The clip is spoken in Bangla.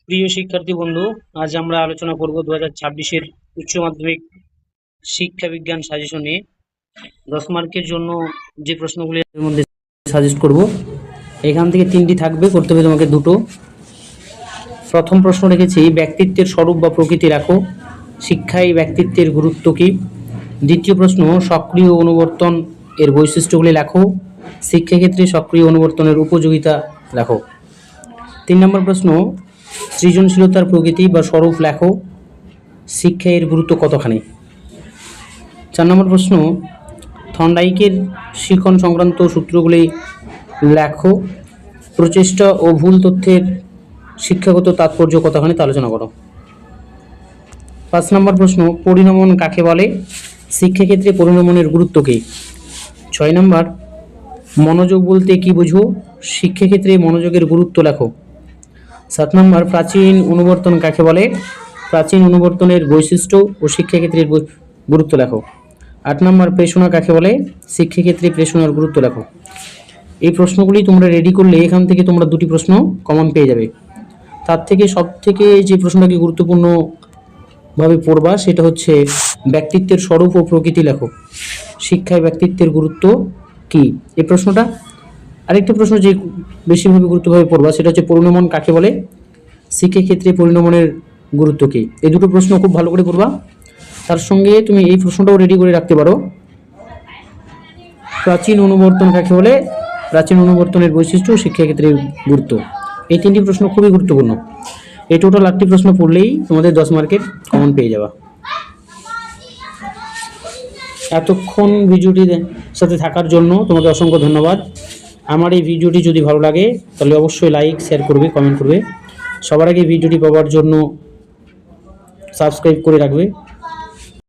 প্রিয় শিক্ষার্থী বন্ধু, আজ আমরা আলোচনা করব 2026-এর উচ্চ মাধ্যমিক শিক্ষা বিজ্ঞান সাজেশন নিয়ে। 10 মার্কের জন্য যে প্রশ্নগুলি এর মধ্যে সাজেস্ট করব, এখান থেকে 3টি থাকবে, করতে হবে তোমাকে 2টো। প্রথম প্রশ্ন রেখেছি, ব্যক্তিত্বের স্বরূপ বা প্রকৃতি লেখো। শিক্ষায় ব্যক্তিত্বের গুরুত্ব কী? দ্বিতীয় প্রশ্ন, সক্রিয় অনুবর্তন এর বৈশিষ্ট্যগুলি লেখো। শিক্ষাক্ষেত্রে সক্রিয় অনুবর্তনের উপযোগিতা লেখো। 3 নম্বর প্রশ্ন, সৃজনশীলতার প্রকৃতি বা স্বরূপ লেখো। শিক্ষা এর গুরুত্ব কতখানি? 4 নম্বর প্রশ্ন, থর্নডাইকের শিখন সংক্রান্ত সূত্রগুলি লেখো। প্রচেষ্টা ও ভুল তথ্যের শিক্ষাগত তাৎপর্য কতখানি তা আলোচনা করো। 5 নম্বর প্রশ্ন, পরিণমন কাকে বলে? শিক্ষাক্ষেত্রে পরিণমনের গুরুত্ব কী? 6 নম্বর, মনোযোগ বলতে কী বুঝো? শিক্ষাক্ষেত্রে মনোযোগের গুরুত্ব লেখো। 7 নম্বর, প্রাচীন অনুবর্তন কাকে বলে? প্রাচীন অনুবর্তনের বৈশিষ্ট্য ও শিক্ষাক্ষেত্রের গুরুত্ব লেখো। 8 নম্বর, প্রেষণা কাকে বলে? শিক্ষাক্ষেত্রে প্রেষণার গুরুত্ব লেখো। এই প্রশ্নগুলি তোমরা রেডি করলে এখান থেকে তোমরা 2টি প্রশ্ন কমন পেয়ে যাবে। তার থেকে সবথেকে যে প্রশ্নটাকে গুরুত্বপূর্ণভাবে পড়বা সেটা হচ্ছে ব্যক্তিত্বের স্বরূপ ও প্রকৃতি লেখো। শিক্ষায় ব্যক্তিত্বের গুরুত্ব কী, এই প্রশ্নটা। আরেকটা প্রশ্ন যে বেশিভাবে গুরুত্বভাবে পড়বা সেটা হচ্ছে পরিণমন কাকে বলে? শিক্ষাক্ষেত্রে পরিণমনের গুরুত্ব কী। এই দুটো প্রশ্ন খুব ভালো করে পড়বা। তার সঙ্গে তুমি এই প্রশ্নটাও রেডি করে রাখতে পারো, প্রাচীন অনুবর্তন কাকে বলে? প্রাচীন অনুবর্তনের বৈশিষ্ট্য ও শিক্ষাক্ষেত্রের গুরুত্ব। এই 3টি প্রশ্ন খুবই গুরুত্বপূর্ণ। এই টোটাল 8টি প্রশ্ন পড়লেই তোমাদের 10 মার্কের কমন পেয়ে যাবা। এতক্ষণ ভিডিওটির সাথে থাকার জন্য তোমাকে অসংখ্য ধন্যবাদ। আমার এই ভিডিওটি যদি ভালো লাগে তাহলে অবশ্যই লাইক, শেয়ার করবে, কমেন্ট করবে। সবার আগে ভিডিওটি পাওয়ার জন্য সাবস্ক্রাইব করে রাখবে।